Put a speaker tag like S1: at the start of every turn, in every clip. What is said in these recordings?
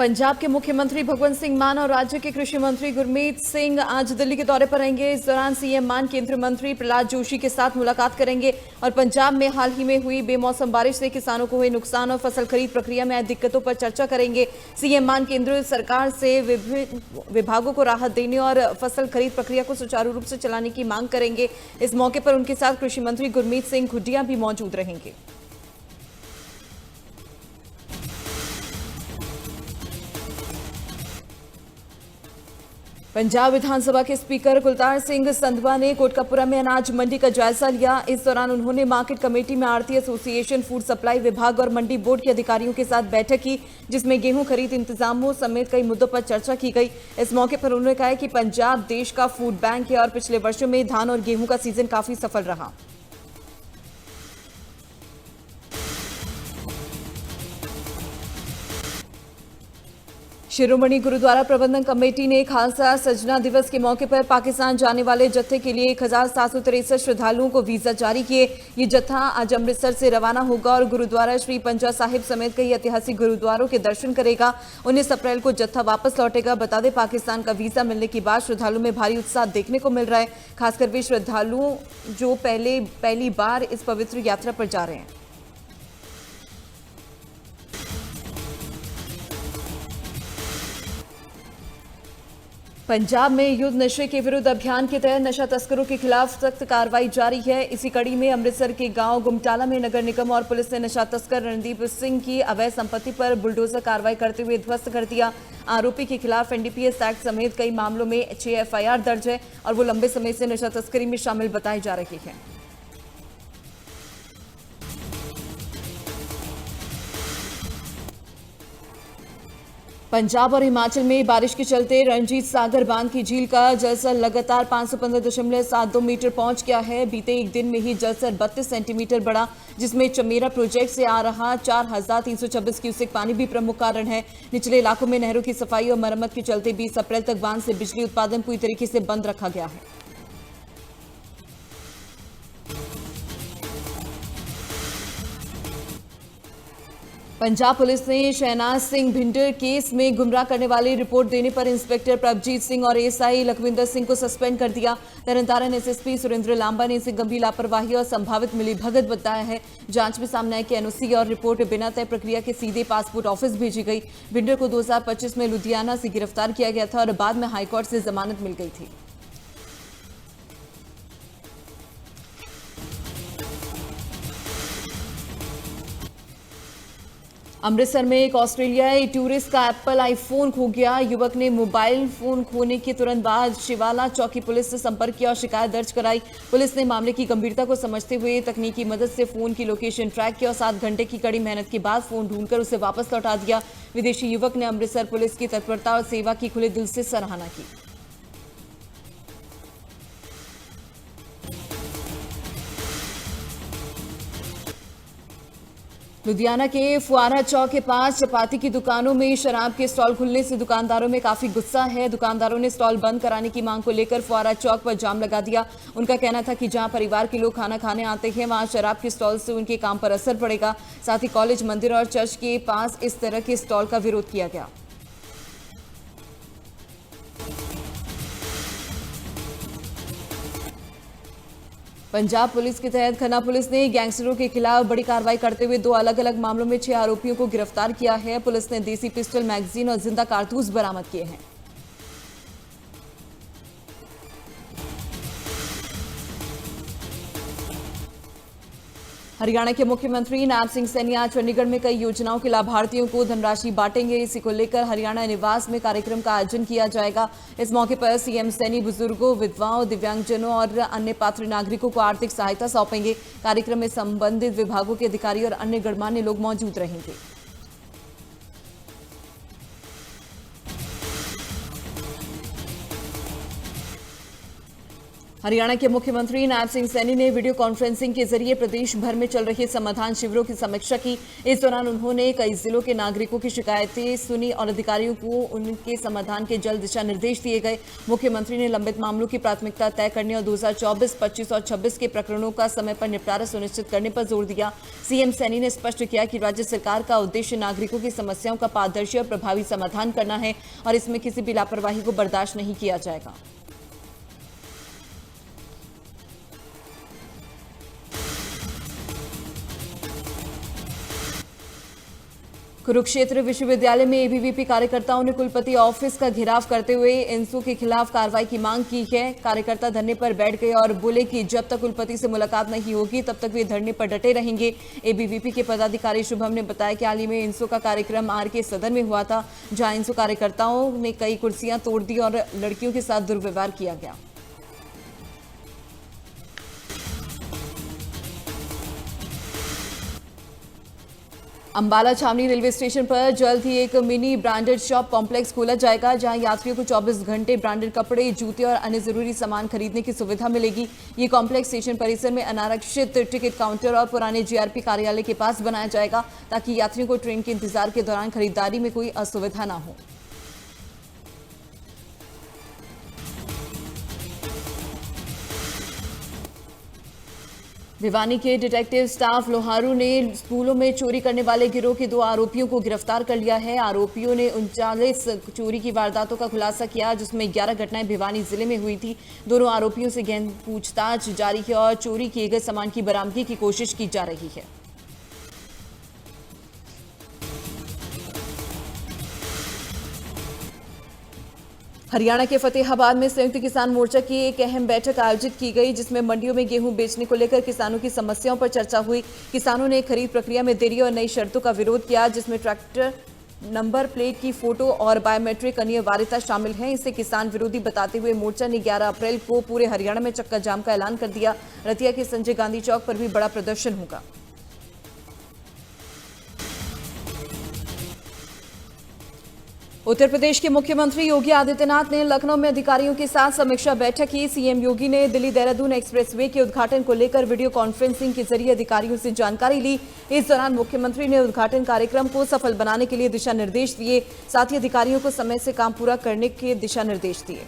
S1: पंजाब के मुख्यमंत्री भगवंत सिंह मान और राज्य के कृषि मंत्री गुरमीत सिंह आज दिल्ली के दौरे पर रहेंगे। इस दौरान सीएम मान केंद्रीय मंत्री प्रहलाद जोशी के साथ मुलाकात करेंगे और पंजाब में हाल ही में हुई बेमौसम बारिश से किसानों को हुए नुकसान और फसल खरीद प्रक्रिया में आई दिक्कतों पर चर्चा करेंगे। सीएम मान केंद्र सरकार से विभिन्न विभागों को राहत देने और फसल खरीद प्रक्रिया को सुचारू रूप से चलाने की मांग करेंगे। इस मौके पर उनके साथ कृषि मंत्री गुरमीत सिंह खुडिया भी मौजूद रहेंगे। पंजाब विधानसभा के स्पीकर कुलतार सिंह संधवा ने कोटकपुरा में अनाज मंडी का जायजा लिया। इस दौरान उन्होंने मार्केट कमेटी में आढ़ती एसोसिएशन, फूड सप्लाई विभाग और मंडी बोर्ड के अधिकारियों के साथ बैठक की, जिसमें गेहूं खरीद इंतजामों समेत कई मुद्दों पर चर्चा की गई। इस मौके पर उन्होंने कहा कि पंजाब देश का फूड बैंक है और पिछले वर्षों में धान और गेहूं का सीजन काफी सफल रहा। शिरोमणि गुरुद्वारा प्रबंधन कमेटी ने खालसा सजना दिवस के मौके पर पाकिस्तान जाने वाले जत्थे के लिए 1763 श्रद्धालुओं को वीजा जारी किए। ये जत्था आज अमृतसर से रवाना होगा और गुरुद्वारा श्री पंजा साहिब समेत कई ऐतिहासिक गुरुद्वारों के दर्शन करेगा। 19 अप्रैल को जत्था वापस लौटेगा। बता दें, पाकिस्तान का वीजा मिलने के बाद श्रद्धालुओं में भारी उत्साह देखने को मिल रहा है, खासकर वे श्रद्धालुओं जो पहली बार इस पवित्र यात्रा पर जा रहे हैं। पंजाब में युद्ध नशे के विरुद्ध अभियान के तहत नशा तस्करों के खिलाफ सख्त कार्रवाई जारी है। इसी कड़ी में अमृतसर के गांव गुमटाला में नगर निगम और पुलिस ने नशा तस्कर रणदीप सिंह की अवैध संपत्ति पर बुलडोजर कार्रवाई करते हुए ध्वस्त कर दिया। आरोपी के खिलाफ एनडीपीएस एक्ट समेत कई मामलों में 6 एफआईआर दर्ज है और वो लंबे समय से नशा तस्करी में शामिल बताए जा रहे हैं। पंजाब और हिमाचल में बारिश के चलते रणजीत सागर बांध की झील का जलस्तर लगातार 515.72 मीटर पहुंच गया है। बीते एक दिन में ही जलस्तर 32 सेंटीमीटर बढ़ा, जिसमें चमेरा प्रोजेक्ट से आ रहा 4326 क्यूसेक पानी भी प्रमुख कारण है। निचले इलाकों में नहरों की सफाई और मरम्मत के चलते 20 अप्रैल तक बांध से बिजली उत्पादन पूरी तरीके से बंद रखा गया है। पंजाब पुलिस ने शहनाज सिंह भिंडर केस में गुमराह करने वाली रिपोर्ट देने पर इंस्पेक्टर प्रभजीत सिंह और एएसआई लखविंदर सिंह को सस्पेंड कर दिया। तरनतारन एसएसपी सुरेंद्र लांबा ने इसे गंभीर लापरवाही और संभावित मिलीभगत बताया है। जांच में सामने आया कि एनओसी और रिपोर्ट बिना तय प्रक्रिया के सीधे पासपोर्ट ऑफिस भेजी गई। भिंडर को 2025 में लुधियाना से गिरफ्तार किया गया था और बाद में हाईकोर्ट से जमानत मिल गई थी। अमृतसर में एक ऑस्ट्रेलियाई टूरिस्ट का एप्पल आईफोन खो गया। युवक ने मोबाइल फोन खोने के तुरंत बाद शिवाला चौकी पुलिस से संपर्क किया और शिकायत दर्ज कराई। पुलिस ने मामले की गंभीरता को समझते हुए तकनीकी मदद से फोन की लोकेशन ट्रैक किया और 7 घंटे की कड़ी मेहनत के बाद फोन ढूंढकर उसे वापस लौटा दिया। विदेशी युवक ने अमृतसर पुलिस की तत्परता और सेवा की खुले दिल से सराहना की। लुधियाना के फुआरा चौक के पास चपाती की दुकानों में शराब के स्टॉल खुलने से दुकानदारों में काफी गुस्सा है। दुकानदारों ने स्टॉल बंद कराने की मांग को लेकर फुआरा चौक पर जाम लगा दिया। उनका कहना था कि जहां परिवार के लोग खाना खाने आते हैं, वहां शराब के स्टॉल से उनके काम पर असर पड़ेगा। साथ ही कॉलेज, मंदिर और चर्च के पास इस तरह के स्टॉल का विरोध किया गया। पंजाब पुलिस के तहत खन्ना पुलिस ने गैंगस्टरों के खिलाफ बड़ी कार्रवाई करते हुए 2 अलग-अलग मामलों में 6 आरोपियों को गिरफ्तार किया है। पुलिस ने देसी पिस्टल, मैगजीन और जिंदा कारतूस बरामद किए हैं। हरियाणा के मुख्यमंत्री नायब सिंह सैनी आज चंडीगढ़ में कई योजनाओं के लाभार्थियों को धनराशि बांटेंगे। इसी को लेकर हरियाणा निवास में कार्यक्रम का आयोजन किया जाएगा। इस मौके पर सीएम सैनी बुजुर्गों, विधवाओं, दिव्यांगजनों और अन्य पात्र नागरिकों को आर्थिक सहायता सौंपेंगे। कार्यक्रम में संबंधित विभागों के अधिकारी और अन्य गणमान्य लोग मौजूद रहेंगे। हरियाणा के मुख्यमंत्री नायब सिंह सैनी ने वीडियो कॉन्फ्रेंसिंग के जरिए प्रदेश भर में चल रहे समाधान शिविरों की समीक्षा की। इस दौरान उन्होंने कई जिलों के नागरिकों की शिकायतें सुनी और अधिकारियों को उनके समाधान के जल्द दिशा निर्देश दिए गए। मुख्यमंत्री ने लंबित मामलों की प्राथमिकता तय करने और 2024, 25 और 26 के प्रकरणों का समय पर निपटारा सुनिश्चित करने पर जोर दिया। सीएम सैनी ने स्पष्ट किया कि राज्य सरकार का उद्देश्य नागरिकों की समस्याओं का पारदर्शी और प्रभावी समाधान करना है और इसमें किसी भी लापरवाही को बर्दाश्त नहीं किया जाएगा। कुरुक्षेत्र विश्वविद्यालय में एबीवीपी कार्यकर्ताओं ने कुलपति ऑफिस का घेराव करते हुए इंसू के खिलाफ कार्रवाई की मांग की है। कार्यकर्ता धरने पर बैठ गए और बोले कि जब तक कुलपति से मुलाकात नहीं होगी तब तक वे धरने पर डटे रहेंगे। एबीवीपी के पदाधिकारी शुभम ने बताया कि हाल ही में इंसू का कार्यक्रम आरके सदन में हुआ था, जहां इंसू कार्यकर्ताओं ने कई कुर्सियां तोड़ दी और लड़कियों के साथ दुर्व्यवहार किया गया। अंबाला छावनी रेलवे स्टेशन पर जल्द ही एक मिनी ब्रांडेड शॉप कॉम्प्लेक्स खोला जाएगा, जहां यात्रियों को 24 घंटे ब्रांडेड कपड़े, जूते और अन्य जरूरी सामान खरीदने की सुविधा मिलेगी। ये कॉम्प्लेक्स स्टेशन परिसर में अनारक्षित टिकट काउंटर और पुराने जीआरपी कार्यालय के पास बनाया जाएगा, ताकि यात्रियों को ट्रेन के इंतजार के दौरान खरीदारी में कोई असुविधा न हो। भिवानी के डिटेक्टिव स्टाफ लोहारू ने स्कूलों में चोरी करने वाले गिरोह के 2 आरोपियों को गिरफ्तार कर लिया है। आरोपियों ने 39 चोरी की वारदातों का खुलासा किया, जिसमें 11 घटनाएं भिवानी जिले में हुई थी। दोनों आरोपियों से गहन पूछताछ जारी है और चोरी किए गए सामान की बरामदगी की कोशिश की जा रही है। हरियाणा के फतेहाबाद में संयुक्त किसान मोर्चा की एक अहम बैठक आयोजित की गई, जिसमें मंडियों में गेहूं बेचने को लेकर किसानों की समस्याओं पर चर्चा हुई। किसानों ने खरीद प्रक्रिया में देरी और नई शर्तों का विरोध किया, जिसमें ट्रैक्टर नंबर प्लेट की फोटो और बायोमेट्रिक अनिवार्यता शामिल है। इसे किसान विरोधी बताते हुए मोर्चा ने 11 अप्रैल को पूरे हरियाणा में चक्का जाम का ऐलान कर दिया। रतिया के संजय गांधी चौक पर भी बड़ा प्रदर्शन होगा। उत्तर प्रदेश के मुख्यमंत्री योगी आदित्यनाथ ने लखनऊ में अधिकारियों के साथ समीक्षा बैठक की। सीएम योगी ने दिल्ली देहरादून एक्सप्रेसवे के उद्घाटन को लेकर वीडियो कॉन्फ्रेंसिंग के जरिए अधिकारियों से जानकारी ली। इस दौरान मुख्यमंत्री ने उद्घाटन कार्यक्रम को सफल बनाने के लिए दिशा निर्देश दिए, साथ ही अधिकारियों को समय से काम पूरा करने के दिशा निर्देश दिए।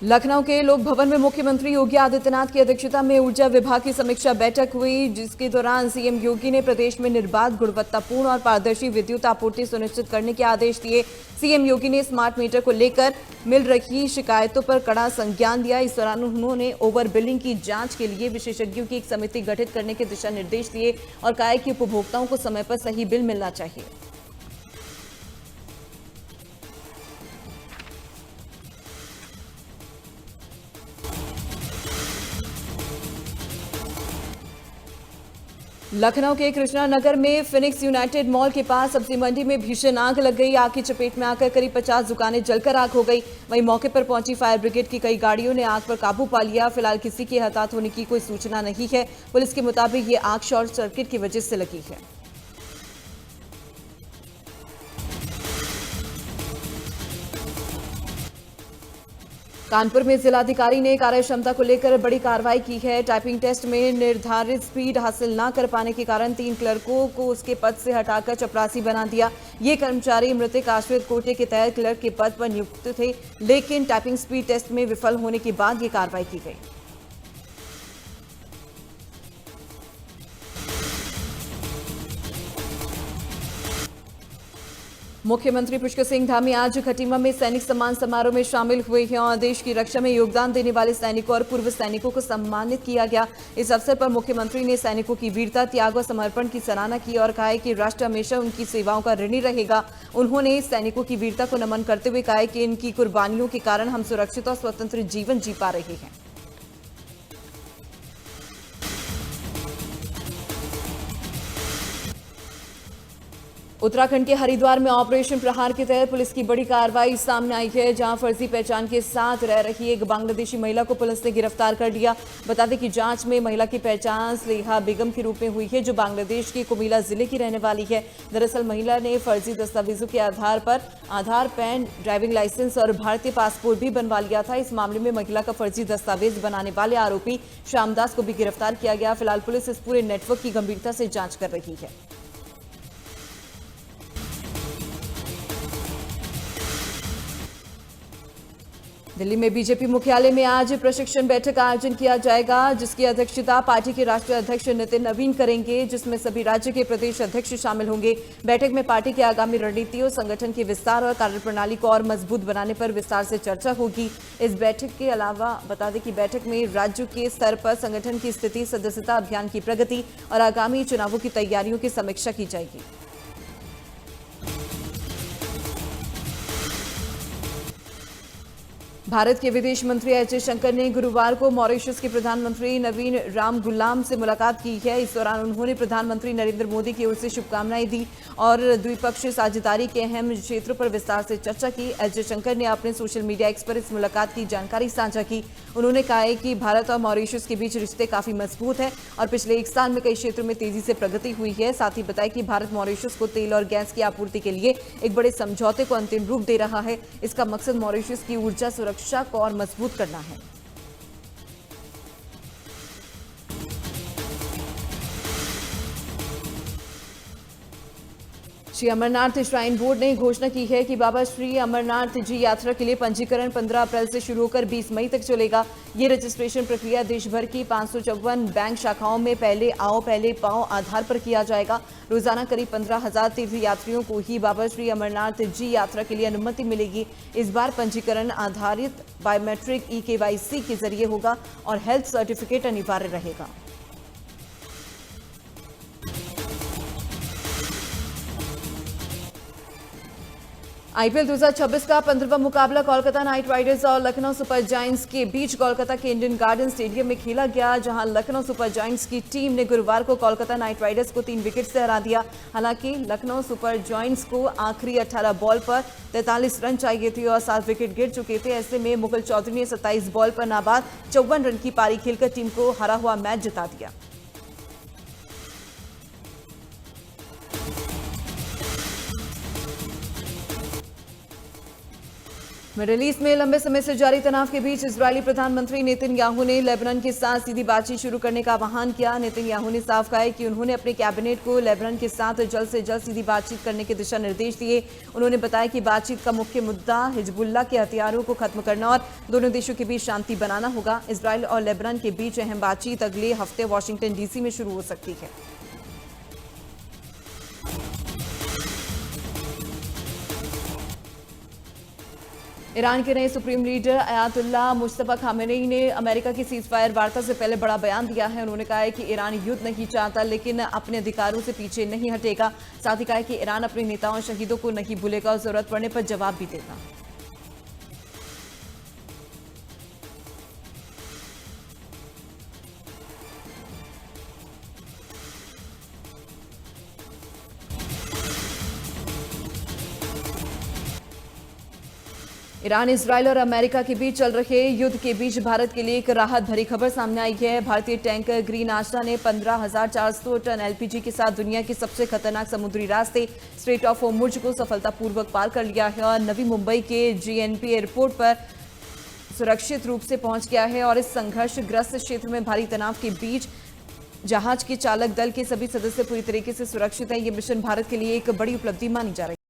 S1: लखनऊ के लोक भवन में मुख्यमंत्री योगी आदित्यनाथ की अध्यक्षता में ऊर्जा विभाग की समीक्षा बैठक हुई, जिसके दौरान सीएम योगी ने प्रदेश में निर्बाध, गुणवत्तापूर्ण और पारदर्शी विद्युत आपूर्ति सुनिश्चित करने के आदेश दिए। सीएम योगी ने स्मार्ट मीटर को लेकर मिल रही शिकायतों पर कड़ा संज्ञान दिया। इस दौरान उन्होंने ओवर बिलिंग की जांच के लिए विशेषज्ञों की एक समिति गठित करने के दिशा निर्देश दिए और कहा कि उपभोक्ताओं को समय पर सही बिल मिलना चाहिए। लखनऊ के कृष्णा नगर में फिनिक्स यूनाइटेड मॉल के पास सब्जी मंडी में भीषण आग लग गई। आग की चपेट में आकर करीब 50 दुकानें जलकर आग हो गई। वहीं मौके पर पहुंची फायर ब्रिगेड की कई गाड़ियों ने आग पर काबू पा लिया। फिलहाल किसी के हताहत होने की कोई सूचना नहीं है। पुलिस के मुताबिक ये आग शॉर्ट सर्किट की वजह से लगी है। कानपुर में जिलाधिकारी ने कार्य क्षमता को लेकर बड़ी कार्रवाई की है। टाइपिंग टेस्ट में निर्धारित स्पीड हासिल न कर पाने के कारण 3 क्लर्कों को उसके पद से हटाकर चपरासी बना दिया। ये कर्मचारी मृतक आश्रित कोटे के तहत क्लर्क के पद पर नियुक्त थे, लेकिन टाइपिंग स्पीड टेस्ट में विफल होने के बाद ये कार्रवाई की गई। मुख्यमंत्री पुष्कर सिंह धामी आज खटीमा में सैनिक सम्मान समारोह में शामिल हुए हैं और देश की रक्षा में योगदान देने वाले सैनिकों और पूर्व सैनिकों को सम्मानित किया गया। इस अवसर पर मुख्यमंत्री ने सैनिकों की वीरता, त्याग और समर्पण की सराहना की और कहा कि राष्ट्र हमेशा उनकी सेवाओं का ऋणी रहेगा। उन्होंने सैनिकों की वीरता को नमन करते हुए कहा कि इनकी कुर्बानियों के कारण हम सुरक्षित और स्वतंत्र जीवन जी पा रहे हैं। उत्तराखंड के हरिद्वार में ऑपरेशन प्रहार के तहत पुलिस की बड़ी कार्रवाई सामने आई है, जहां फर्जी पहचान के साथ रह रही एक बांग्लादेशी महिला को पुलिस ने गिरफ्तार कर लिया। बता दें कि जांच में महिला की पहचान स्लेहा बेगम के रूप में हुई है, जो बांग्लादेश के कुमिल्ला जिले की रहने वाली है। दरअसल महिला ने फर्जी दस्तावेजों के आधार पर आधार, पैन, ड्राइविंग लाइसेंस और भारतीय पासपोर्ट भी बनवा लिया था। इस मामले में महिला का फर्जी दस्तावेज बनाने वाले आरोपी श्यामदास को भी गिरफ्तार किया गया। फिलहाल पुलिस इस पूरे नेटवर्क की गंभीरता से जांच कर रही है। दिल्ली में बीजेपी मुख्यालय में आज प्रशिक्षण बैठक का आयोजन किया जाएगा, जिसकी अध्यक्षता पार्टी के राष्ट्रीय अध्यक्ष नितिन नवीन करेंगे, जिसमें सभी राज्य के प्रदेश अध्यक्ष शामिल होंगे। बैठक में पार्टी की आगामी रणनीतियों, संगठन के विस्तार और कार्यप्रणाली को और मजबूत बनाने पर विस्तार से चर्चा होगी। इस बैठक के अलावा बता दें कि बैठक में राज्यों के स्तर पर संगठन की स्थिति, सदस्यता अभियान की प्रगति और आगामी चुनावों की तैयारियों की समीक्षा की जाएगी। भारत के विदेश मंत्री एस जयशंकर ने गुरुवार को मॉरिशस के प्रधानमंत्री नवीन रामगुलाम से मुलाकात की है। इस दौरान उन्होंने प्रधानमंत्री नरेंद्र मोदी की ओर से शुभकामनाएं दी और द्विपक्षीय साझेदारी के अहम क्षेत्रों पर विस्तार से चर्चा की। एस जयशंकर ने अपने सोशल मीडिया एक्स पर इस मुलाकात की जानकारी साझा की। उन्होंने कहा है कि भारत और मॉरिशस के बीच रिश्ते काफी मजबूत हैं और पिछले एक साल में कई क्षेत्रों में तेजी से प्रगति हुई है। साथ ही बताया कि भारत मॉरिशस को तेल और गैस की आपूर्ति के लिए एक बड़े समझौते को अंतिम रूप दे रहा है। इसका मकसद मॉरिशस की ऊर्जा सुरक्षा को और मजबूत करना है। श्री अमरनाथ श्राइन बोर्ड ने घोषणा की है कि बाबा श्री अमरनाथ जी यात्रा के लिए पंजीकरण 15 अप्रैल से शुरू होकर 20 मई तक चलेगा। ये रजिस्ट्रेशन प्रक्रिया देश भर की 554 बैंक शाखाओं में पहले आओ पहले पाओ आधार पर किया जाएगा। रोजाना करीब 15,000 तीर्थ यात्रियों को ही बाबा श्री अमरनाथ जी यात्रा के लिए अनुमति मिलेगी। इस बार पंजीकरण आधारित बायोमेट्रिक eKYC के जरिए होगा और हेल्थ सर्टिफिकेट अनिवार्य रहेगा। आईपीएल 2026 का 15वां मुकाबला कोलकाता नाइट राइडर्स और लखनऊ सुपर जायंट्स के बीच कोलकाता के इंडियन गार्डन स्टेडियम में खेला गया, जहां लखनऊ सुपर जायंट्स की टीम ने गुरुवार को कोलकाता नाइट राइडर्स को 3 विकेट से हरा दिया। हालांकि लखनऊ सुपर जायंट्स को आखिरी 18 बॉल पर 43 रन चाहिए थे और 7 विकेट गिर चुके थे। ऐसे में मुगल चौधरी ने 27 बॉल पर नाबाद 54 रन की पारी खेलकर टीम को हरा हुआ मैच जिता दिया। मिडिल ईस्ट में लंबे समय से जारी तनाव के बीच इजरायली प्रधानमंत्री नेतन्याहू ने लेबनान के साथ सीधी बातचीत शुरू करने का आह्वान किया। नेतन्याहू ने साफ कहा है कि उन्होंने अपने कैबिनेट को लेबनान के साथ जल्द से जल्द सीधी बातचीत करने के दिशा निर्देश दिए। उन्होंने बताया कि बातचीत का मुख्य मुद्दा हिजबुल्लाह के हथियारों को खत्म करना और दोनों देशों के बीच शांति बनाना होगा। इजरायल और लेबनान के बीच अहम बातचीत अगले हफ्ते वाशिंगटन डीसी में शुरू हो सकती है। ईरान के नए supreme leader Ayatollah Mustafa Khamenei ने अमेरिका की सीजफायर वार्ता से पहले बड़ा बयान दिया है। उन्होंने कहा है कि ईरान युद्ध नहीं चाहता, लेकिन अपने अधिकारों से पीछे नहीं हटेगा। साथ ही कहा है कि ईरान अपने नेताओं और शहीदों को नहीं भूलेगा और जरूरत पड़ने पर जवाब भी देगा। ईरान, इजरायल और अमेरिका के बीच चल रहे युद्ध के बीच भारत के लिए एक राहत भरी खबर सामने आई है। भारतीय टैंकर ग्रीन आशा ने 15,400 टन एलपीजी के साथ दुनिया के सबसे खतरनाक समुद्री रास्ते स्ट्रेट ऑफ होर्मुज को सफलतापूर्वक पार कर लिया है और नवी मुंबई के जीएनपी एयरपोर्ट पर सुरक्षित रूप से पहुंच गया है। और इस संघर्षग्रस्त क्षेत्र में भारी तनाव के बीच जहाज के चालक दल के सभी सदस्य पूरी तरीके से सुरक्षित हैं। ये मिशन भारत के लिए एक बड़ी उपलब्धि मानी जा रही है।